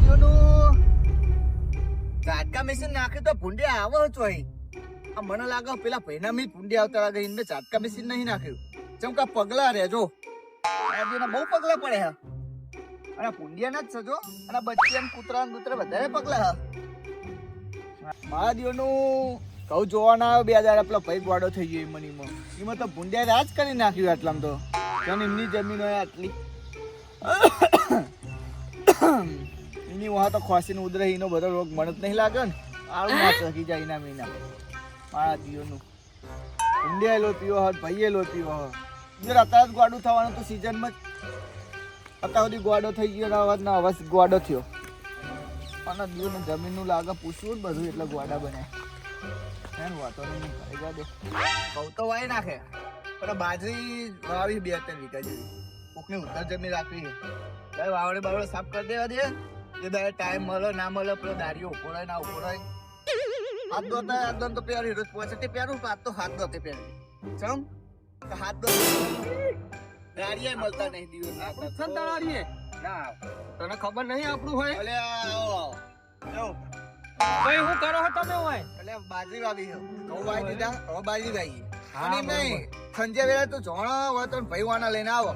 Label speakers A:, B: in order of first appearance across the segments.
A: દીવનું ઝાટકા machine નાખ્યું તો ભૂંડિયા આવે ચોઈ. આ મને લાગે પેલા ભાઈના મી ભૂંડિયા આવતા લાગે એમને ઝાટકા મશીન નહીં નાખ્યું. ચમકા પગલા રેજો આ દીવના બહુ પગલા પડે હા. અને ભૂંડિયા ના જ સજો અને બચ્ચી કૂતરા કૂતરા બધા પગલા હા. મારા દીવનું કહું જોવાના આવ્યો 2000 પેલો ભાઈ ગોડો થઈ ગયો મનીમાં. એમાં તો ભૂંડિયા રાજ કરી નાખ્યું આટલામાં તો. કારણ એમની જમીન હોય આટલી એની વહા તો ખોસીને ઉધરે એનો બધો રોગ મને જ નહીં લાગે ને. આવું ના થકી જાય એના મહિના મારા દીવનું ભૂંડિયા લો પીવો હોત ભાઈએ લો પીવો હોત. અત્યારે જ ગોડું થવાનું તો સિઝનમાં જ અત્યાર સુધી ગોડો થઈ ગયો અવાજ ના અવાજ ગોડો થયો. અને દીવનું જમીનનું લાગે પૂછવું જ બધું એટલે ગોડા બને. વાતો નહીં દે કહું તો વાય નાખે પણ બાજરી વાવી 2-3 વીઘા જેવી કોકની ઉત્તર જમીન રાખવી છે. વાવડે બાવડે સાફ કરી દેવા દે. એ દાડે ટાઈમ મળે ના મળે પેલો દારીઓ ઉભોરાય ના ઉભોરાય. હાથ દોતા હાથ દોન તો પહેરી રોજ પહોંચે પહેરું હાથ તો હાથ દોતે પહેરી ચમ હાથ દો દારીએ મળતા નહીં દિવસ ના તને ખબર નહીં આપણું હોય એટલે ભાઈ હું કરો છો તમે હોય એટલે બાજરી વાવી છે ઘઉં વાવી દીધા હવે બાજરી વાવી અને નહીં સંજય વેલા તું જોણો હોય તો ભાઈ વાના લઈને આવો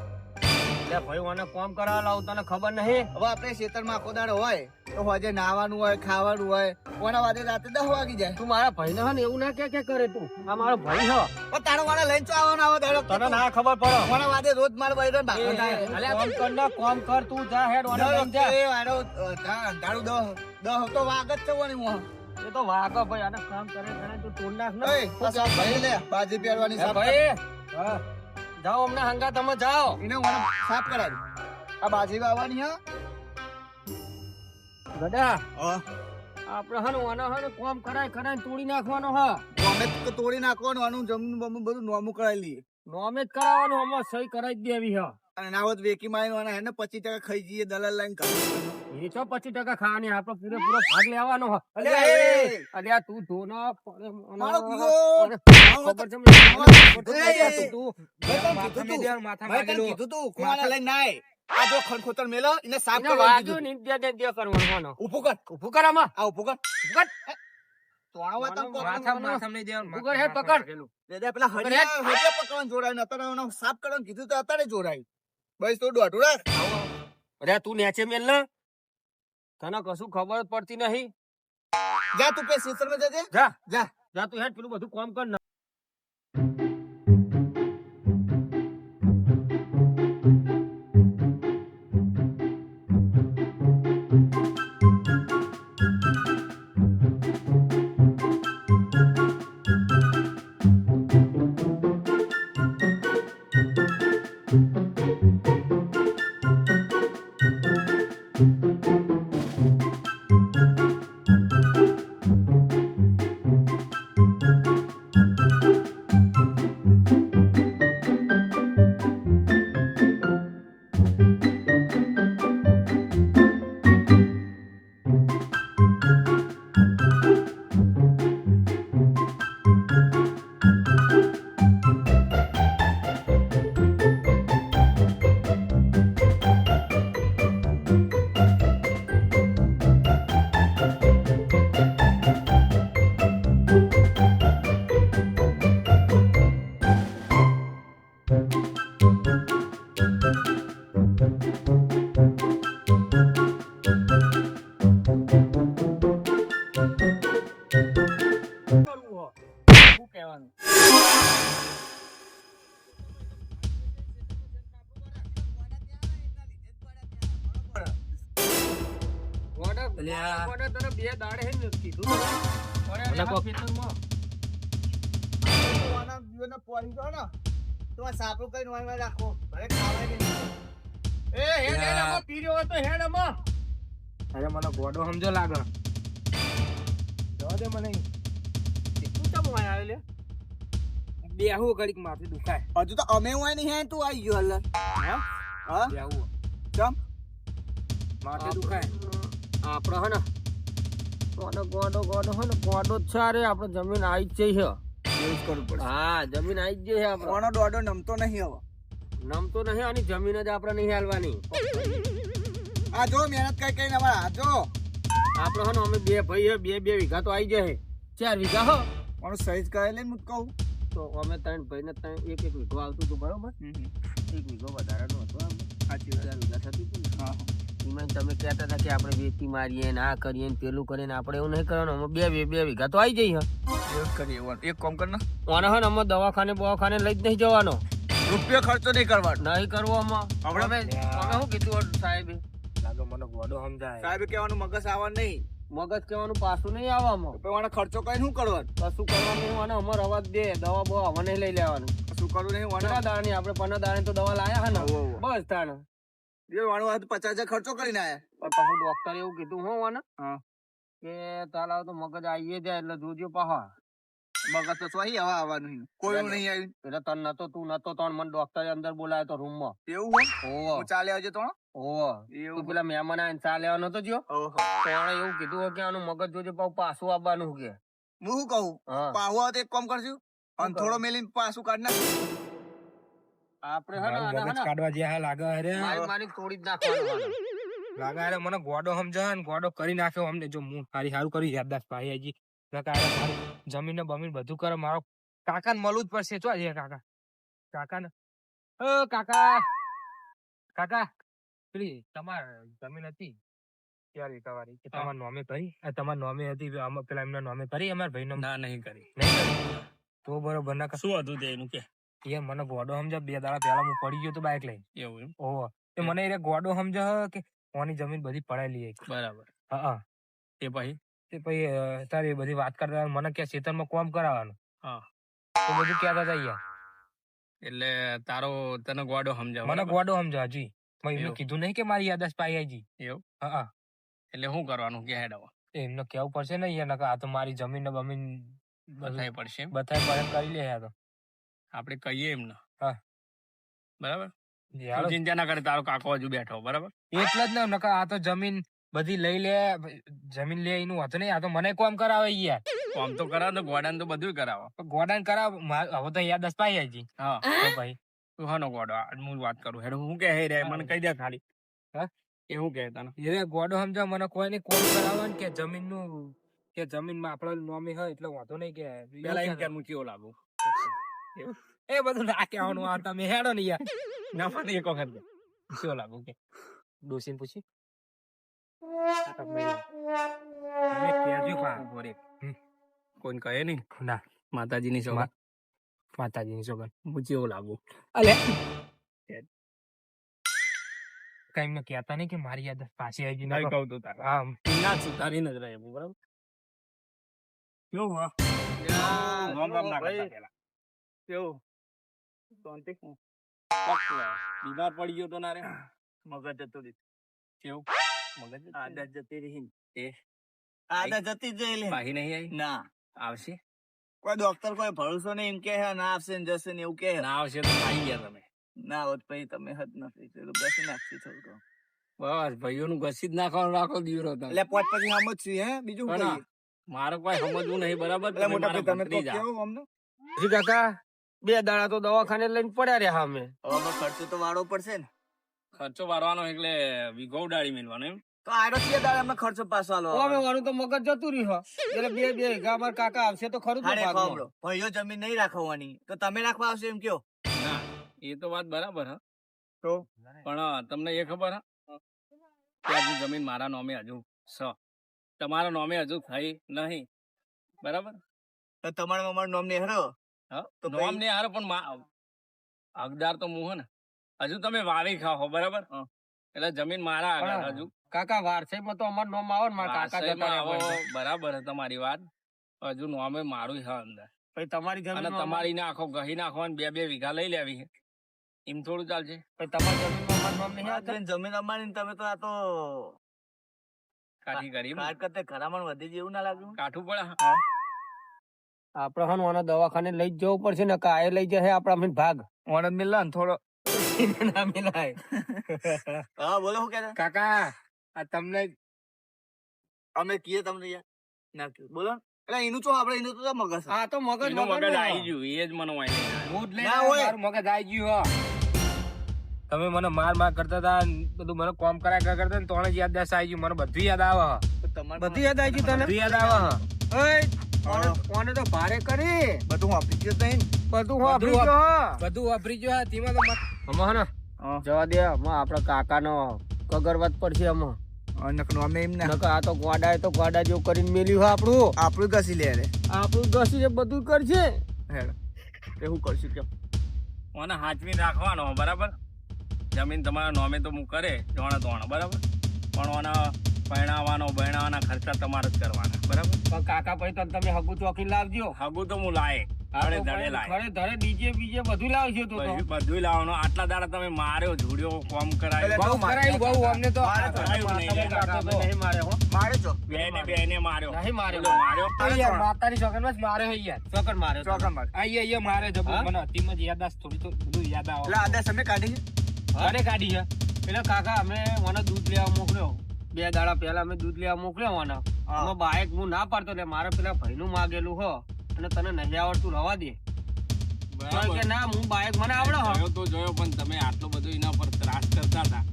A: એટલે ભાઈ વાને કામ કરાવવા લાવ તને ખબર નહીં. હવે આપણે ખેતરમાં આખો દાડો હોય તો હોજે નાવાનું હોય ખાવાનું હોય કોના વાદે રાતે 10 વાગી જાય. તું મારા ભાઈ ને એવું ના કે કરે તું આ મારો ભાઈ છે પણ તારો વાને લઈને તો આવવાનો આવો દાડો તને ના ખબર પડે કોના વાદે રોજ મારો ભાઈ રોજ બાકો થાય. અલ્યા કામ કર ના કામ કર તું જા હેડ વાને લઈને જા એ વાડો અંધારું 10 તો વાગ જ થવાની હું એ તો વાગો ભાઈ આને કામ કરે તને તું તોડ નાખ ને આ ભાઈ લે બાજી પહેરવાની સાફ ભાઈ હા જાઓ અમને હંગા તમે જાઓ એને મને સાફ કરાવી આ બાજી વાવવાની હા ગડા આપણે હન વાના હન કામ કરાય તોડી નાખવાનો હા અમે તો તોડી નાખવાનું આનું જમીન બમ બધું નોમું કરાવી લઈએ. નોમે જ કરાવવાનું આમાં સહી કરાવી દેવી હા અને નાવત વેકી મારવાના હેને 25% ખાઈ જઈએ દલાલ લાઈન કરી એ તો 25% ખાવાની આપણે પૂરો ભાગ લેવાનો હા. અલ્યા તું ધોનો મારો ખબર છે તું માથા માગેલો કીધું તું કોણા લઈને નાય આ જો ખણખોતર મેલો એને સાફ કરવા દીધું નિત્ય દે કરવાનો ઉભું કર આમાં આ ઉભું કર તોણા વાત તો માથા નહીં દેવાનું ઉભું હે પકડ દે પેલા હરિયા પકડવાનું જોડાય ન અત્યારે સાફ કરવાનું કીધું તો અત્યારે જોડાય બસ તો દોઢું રાખ. અરે તું નેચે મેલ ને તને કશું ખબર પડતી નહીં. જા તું પે સીસર માં જજે જા જા જા તું હેડ પેલું બધું કામ કર ને અરે મને ગોડો સમજો લાગે દે મને તું ચમ વાય આવે બેહુ ઘડીક માથે દુખાય હજુ તો અમે વાય નહીં હે તું આવી ગયો હલ્લા હા બેહુ ચમ માથે દુખાય આપણે હે ને ગોડો હે ને ગોડો જ છે. અરે આપણે જમીન આવી જ જઈ છે યુઝ કરવું પડે. હા જમીન આવી જ જઈ છે આપણે કોનો દોડો નમતો નહીં હવે નમતો નહીં આની જમીન જ આપણે નહીં હાલવાની. આ જો મહેનત કઈ કઈ અમારા હાથ જો આપડે હો અમે બે ભાઈ બે વીઘા તો આવી જાય 4 વીઘા હો મારું સાઈઝ કરે લઈને હું કહું તો અમે 3 ભાઈ ને 1 વીઘો આવતું હતું બરોબર 1 વીઘો વધારાનો હતો આમ 4 વીઘા થતી હતી હા એમાં તમે કહેતા હતા કે આપણે વેચી મારીએ ને આ કરીએ ને પેલું કરીએ ને આપણે એવું નહીં કરવાનું અમે બે વીઘા તો આવી જઈએ એવું કરીએ એક કામ કર ને ઓને હે ને અમે દવાખાને લઈ જ નહીં જવાનો રૂપિયો ખર્ચો નહીં કરવાનો નહીં કરવો અમે શું કીધું સાહેબ લાગે મને ગોડો સમજાય સાહેબ કહેવાનું મગજ આવવાનું નહીં મગજ કહેવાનું પાછું નહીં આવવામાં ખર્ચો કઈ શું કરવાનું કશું કરવાનું અને અમારે અવાજ દે દવા બવા હવે નહીં લઈ લેવાનું શું કરવું નહીં વડા દાણી આપણે 15 દાણી તો દવા લાયા હે ને બસ તાણ 50,000 ખર્ચો કરીને આયા પછી ડોક્ટરે એવું કીધું હું વાને કે તારા તો મગજ આવીએ જાય એટલે જોજો પાહા મગજ તો સ્વાહી હવા આવવાનું કોઈ નહીં આવ્યું એટલે તન નતો તું નતો તણ મને ડોક્ટરે અંદર બોલાયો તો રૂમ માં એવું હોય ચાલે આવજે તો એવું પેલા મહેમાન આવીને ચા લેવા નતો જો તો એવું કીધું કે આનું મગજ જોજો પાછું આવવાનું કે હું શું કહું પાહુ આવે તો એક કામ કરશું અને થોડો મેલીને પાછું કાઢ નાખ આપણે કાઢવા જ્યાં લાગે અરે મારી થોડી જ નાખવાનું લાગે અરે મને ગોડો સમજાય ને ગોડો કરી નાખ્યો અમને જો હું સારું કરી યાદદાસ્ત ભાઈ જમીન ને બમીન બધું કરે મારો કાકા ને મળવું જ પડશે ચો છે કાકા ને કાકા પેલી તમારે જમીન હતી ક્યારે તમારી તમારા નોમે કરી તમારા નોમે હતી પેલા એમના નોમે કરી અમારા ભાઈ ના નહીં કરી તો બરોબર ના શું હતું તે એનું કે યાર મને ગોડો સમજા 2 દાડા પહેલા હું પડી ગયો તો બાઇક લઈ એવું એમ ઓહો એ મને એ ગોડો સમજા કે ઓની જમીન બધી પડાયેલી બરાબર હા તે પછી તારી બધી વાત કરતા મને કે ખેતરમાં કામ કરાવવાનું હા તો બધું કહેતા હતા યાર એટલે તારો તને ગોડો સમજા મને ગોડો સમજા હજી મેં એમને કીધું નહીં કે મારી યાદદાસ્ત પાઈ આજી એવું હા એટલે શું કરવાનું કે હેડવા એમને કેવું પડશે ને યાર આ તો મારી જમીન ને બમીન બતાવી પડશે કરી લે તો આપણે કહીએ એમને હા બરાબર ચિંતા ના કરે તારો કાકો હજુ બેઠો બરાબર એટલે જ ને નકા આ તો જમીન બધી લઈ લે જમીન લે એનું હતું નહીં આ તો મને કોમ કરાવે યાર કોમ તો કરાવે ગોડાન તો બધું કરાવો ગોડાન કરાવ હવે તો યાદ પાઈ આજી હા ભાઈ તું હાનો ગોડો હું વાત કરું હેડ હું કે હે રે મને કહી દે ખાલી હા એવું કે તને એ ગોડો સમજા મને કોઈ ને કોમ કરાવે ને કે જમીન નું કે જમીન માં આપડે નોમી હોય એટલે વાંધો નહીં કે પેલા એમ કે હું કેવો લાગુ એ બધું ના કહેવાનું આ તમે હેડો ને યાર ના મને એક વખત શું લાગુ કે ડોસીને પૂછી કોણ કહે નઈ ના માતાજીની સોગન માતાજીની સોગન હું કેવું લાગુ અલે કઈ એમને કહેતા નહીં કે મારી યાદ પાછી આવી ગઈ કહું તો હા ના સુધારી ન જ રહે બરાબર કેવું કેવું બીમાર પડી ગયો તો ના રે મગજ જતો રહી કેવું મગજ આદત જતી રહી આદત જતી જ રહી નહીં આવી ના આવશે કોઈ ડોક્ટર કોઈ ભરોસો નહીં એમ કે ના આવશે ને જશે ને એવું કે ના આવશે તો આવી ગયા તમે ના હોત પછી તમે હદ નથી ઘસી નાખશે થોડું બસ ભાઈઓનું ઘસી જ નાખવાનું રાખો દીવરો એટલે પોત પછી સમજ છું હે બીજું મારે કોઈ સમજવું નહીં બરાબર તમે કેવું અમને કાકા 2 દાડા તો દવાખાને લઈને પડ્યા રહ્યા અમે હવે ખર્ચો તો વાળવો પડશે ને ખર્ચો વાળવાનો એટલે વીઘો ઉડાડી મેળવાનો એમ તો આરો 2 દાડા અમે ખર્ચો પાછો આલો અમે વાળું તો મગજ જતું રહ્યું એટલે 2 વીઘા અમાર કાકા આવશે તો ખરું જ ભાઈઓ જમીન નહીં રાખવાની તો તમે રાખવા આવશે એમ કયો ના એ તો વાત બરાબર હા તો પણ તમને એ ખબર હા કે હજુ જમીન મારા નામે હજુ તમારા નામે હજુ થઈ નહીં બરાબર તો તમારા અમારું નામ ને હરો તો નામ ને હારો પણ હકદાર તો હું ને હજુ તમે વાવી ખાઓ બરાબર એટલે જમીન મારા આગળ હજુ કાકા વારસાઈમાં તો અમારું નામ આવો ને મારા કાકા બરાબર તમારી વાત હજુ નામે મારું હા અંદર પછી તમારી જમીન તમારી નાખો ગહી નાખો 2 વીઘા લઈ લેવી એમ થોડું ચાલશે પછી તમારી જમીનમાં અમારું નામ નહીં જમીન અમારી તમે તો આ તો કાઠી કરી કરતે ઘરામાં વધી જેવું ના લાગ્યું કાઠું પડે આપડે હા દવાખાને લઈ જવું પડશે ને કાય લઈ જશે આપડા ભાગ ઓનદ મિલા ને થોડો ના મિલાય હા બોલો શું કે કાકા આ તમને અમે કીએ તમને યાર ના બોલો એટલે એનું તો આપણે એનું તો મગજ હા તો મગજ આવી ગયું એ જ મને મૂડ લઈને મારું મગજ આવી ગયું
B: તમે મને માર કરતા હતા ને બધું મને કોમ કરાય કરતા ને તોણે જ યાદ આવી ગયું. મને બધું યાદ આવે.
A: બધું યાદ આવી ગયું તને?
B: બધું યાદ આવે.
A: ઓય કોને તો ભારે કરી બધું વાપરી ગયો તઈ બધું વાપરી
B: બધું
A: ગયો.
B: બધું વાપરી ગયો. તેમાં તો હમણાં ને જવા દે. હમણાં આપડા કાકાનો કગરવત પડશે. આ તો ગોડા જેવું કરીને મેલ્યું છે. આપણું ઘસી લે રે. આપણું ઘસી લે બધું કરશે. એવું કરશું કેમ?
C: ઓને હાચવીને રાખવાનો બરાબર. જમીન તમારા નોમે તો હું કરે જોણે તોણે બરાબર, પણ ઓના બહેણાવાના ખર્ચા તમારે જ કરવાના બરાબર.
B: પણ કાકા પછી તો તમે હગું ચોકી લાવજો.
C: હગું તો હું લાય ધડે લાય
B: ધડે ડીજે બીજે બધું લાવજો. તો
C: બધું લાવવાનું. આટલા દાડા તમે માર્યો, જોડ્યો, કોમ કરાયો.
B: બહુ કરાયું બહુ. અમને તો
C: બેને માર્યો.
B: નહીં માર્યો. માતાની ચોકનમાં જ માર્યો યાર. ચોકન માર્યો. અહીંયા મારે જબરું. મને અતિમાં જ યાદ થોડી તો બધું યાદ આવે. ઘરે કાઢી છે. પેલા કાકા અમે મને દૂધ લેવા મોકલ્યો. 2 દાડા પહેલા અમે દૂધ લેવા મોકલ્યો. મને બાઈક હું ના પાડતો એટલે મારે પેલા ભાઈનું માગેલું હો અને તને નહીં આવડતું રવા દે. કે ના હું બાઈક મને આવડે
C: જોયો તો જોયો, પણ તમે આટલો બધો એના પર ત્રાસ કરતા હતા.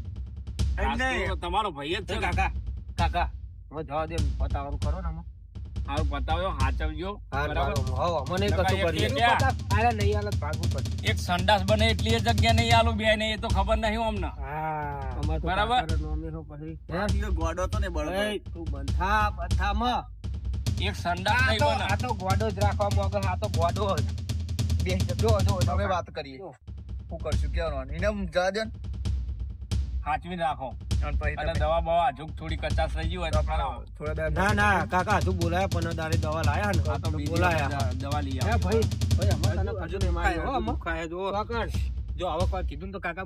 C: તમારો ભાઈ જ છે
B: કાકા હવે જવા દે. પતાવાનું કરો ને
C: સારું પતાવ્યો, હાચવજો બરાબર.
B: મને કશું કરીએ નહીં હાલત ભાગવું પડશે.
C: એક સંડાસ બને એટલી જગ્યા નહીં આલું બે ને, એ તો ખબર નહીં અમને. બરાબર.
A: ગોડો તો ને
B: તું બંધા
C: એક સંડાસ નહીં બને.
B: આ તો ગોડો જ રાખવા માંગે. આ તો ગોડો જ. જો
A: તમે વાત કરીએ શું કરશું કેવાનું એને જવા દે.
C: હાચવીને રાખો. અને દવા બવા હજુ થોડી કચાશ રહી ગઈ હોય તો
B: ના કાકા હજુ બોલાયા પણ દાડે દવા લાયા ને.
C: આ તો
B: બોલાયા
C: દવા લઈ
B: હે
C: આવો.
B: ભાઈ અમે તને હજુ નહીં માર્યો હો.
C: દુખાય જો.
B: જો હવે કોઈ કીધું ને તો કાકા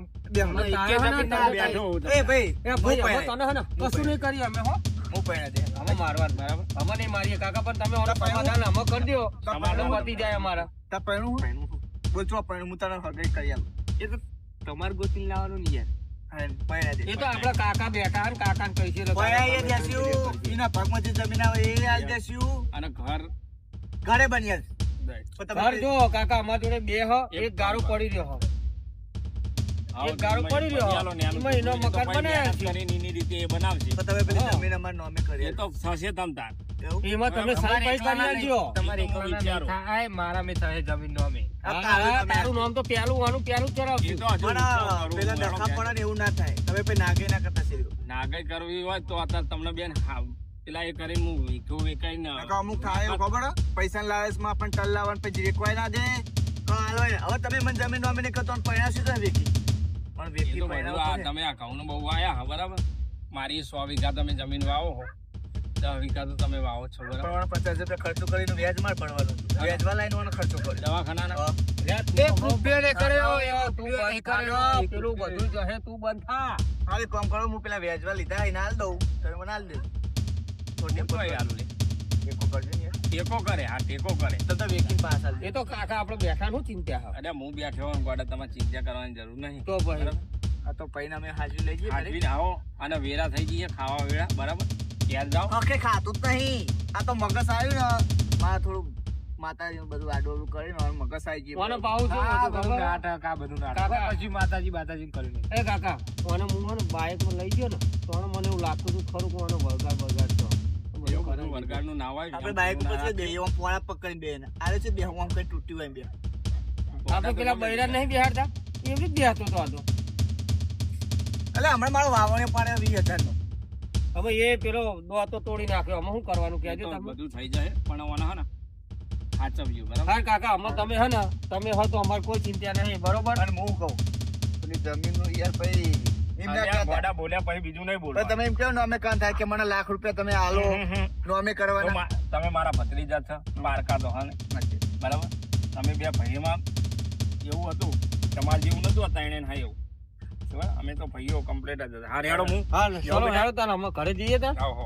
B: કશું નહીં કરી અમે હો.
A: હું પહેલા દે
B: અમે મારવાનું બરાબર. અમે નહીં મારીએ કાકા, પણ તમે ઓલા સમાધાન અમે કરી દો.
C: સમાધાન
B: પતી જાય અમારા.
A: તા પહેણું બોલ છો પહેણું હું તને હગાઈ કરી આલું.
B: એ તો તમારે ગોતી લાવવાનું નહીં યાર.
A: પહેલા દે
B: એ તો આપડા કાકા બેઠા ને કાકા કહી છે
A: પહેલા એ દેસ્યું એના ભાગમાં જે જમીન આવે એ આલ દેસ્યું
C: અને ઘર
A: ઘરે બન્યા
B: ઘર જો કાકા અમારા જોડે 2 હ. એક ગારું પડી રહ્યો હ. એક ગારું પડી રહ્યો. એમાં એનો મકાન બનાવ્યા છે.
C: એની રીતે એ બનાવશે.
A: તો તમે પેલી જમીન અમાર નામે કરી
C: એ તો થશે તમ તાર.
B: એમાં તમે સારી પૈસા કરી આલજો.
C: તમારે વિચારો.
B: થાય મારા મે થાય જમીન નો અમે. તારું નામ તો પેલું આનું પેલું
C: એ
B: ચરાવશું.
C: તો હજુ
A: પેલા દખા પડે ને એવું ના થાય. તમે પછી નાગે ના કરતા છે.
C: નાગઈ કરવી હોય તો અત્યારે તમને બેન પેલા એ કરીને હું વીખું વેકાઈને
A: અમુક થાય એવું ખબર પૈસા લાલચમાં પણ ટલ લાવવાનું પછી વેકવાય ના દે. હવે તમે મને જમીન નામે નહીં કરતો પૈણા શું થાય વેકી પણ વેકી પૈણા
C: તમે આ ઘઉં બહુ આયા બરાબર. મારી 100 વીઘા તમે જમીન વાવો હો, 10 વીઘા તો તમે વાવો છો બરાબર.
A: 50 રૂપિયા ખર્ચો કરીને વ્યાજ માં ભરવાનું. વ્યાજવા લાઈન ખર્ચો કર્યો
C: દવાખાના
B: પેલું બધું જશે. તું બંધ થા.
A: હાલ કામ કરો. હું પેલા વ્યાજવા લીધા એને હાલ દઉં તમે મને હાલ દે.
C: ટેકો કરે. હા ટેકો કરે
A: તો વેકીન પાસ હાલ
B: એ તો કાકા આપડે બેઠા નું ચિંતા હ.
C: અરે હું બેઠો હોઉં ગોડા, તમારે ચિંતા કરવાની જરૂર નહીં.
B: તો ભાઈ
A: આ તો પૈણા મેં હાજરી લઈ જઈએ
C: હાજરી આવો અને વેરા થઈ જઈએ ખાવા વેળા બરાબર. ક્યાં જાઓ
A: ઓકે ખાતું જ નહીં. આ તો મગસ આવ્યું ને મારે થોડું માતાજી બધું આડોડું કરીને મગસ આવી ગયું.
B: કોને પાવું છું
C: આ બધું નાટક, આ બધું નાટક.
B: કાકા
C: પછી માતાજી કર્યું નહીં.
B: એ કાકા મને હું બાઈક માં લઈ ગયો ને તો મને એવું લાગતું હતું ખરું કે મને વળગાડ તો
C: એવું બધું વરગાડનું ના હોય.
A: આપણે બાઈક ઉપર છે બે એવા પોણા પકડીને બે ને આરે છે બે હું આમ કઈ તૂટ્યું એમ બે.
B: આપણે પેલા બૈરા નહીં બેહાડતા એવી જ બેહતો તો આ તો.
A: એટલે હમણાં મારો વાવણી પાડે 20,000 નો.
B: હવે એ પેલો દોતો તોડી નાખ્યો. અમે શું કરવાનું કહેજો તમે.
C: બધું થઈ જાય પણ ઓના હે ને સાચવજો બરાબર.
B: હા કાકા અમે તમે હે ને તમે હો તો અમારે કોઈ ચિંતા નહીં બરોબર.
A: અને હું કહું પેલી જમીન નું યાર ભાઈ એમ ના કહેતા.
C: ગોડા બોલ્યા પછી બીજું નહીં બોલો.
A: તમે એમ કહો ને અમે કાન થાય કે મને લાખ રૂપિયા તમે આલો નોમે કરવાના.
C: તમે મારા ભત્રીજા છો પારકા તો હા ને બરાબર. તમે બે ભાઈમાં એવું હતું તમારે જેવું નતું હતા એને હા એવું. અમે તો ભાઈઓ કમ્પ્લીટ જ હતા. હા રેડો હું
B: હા ચલો હેડો તાને અમે ઘરે જઈએ તા.
C: આવો.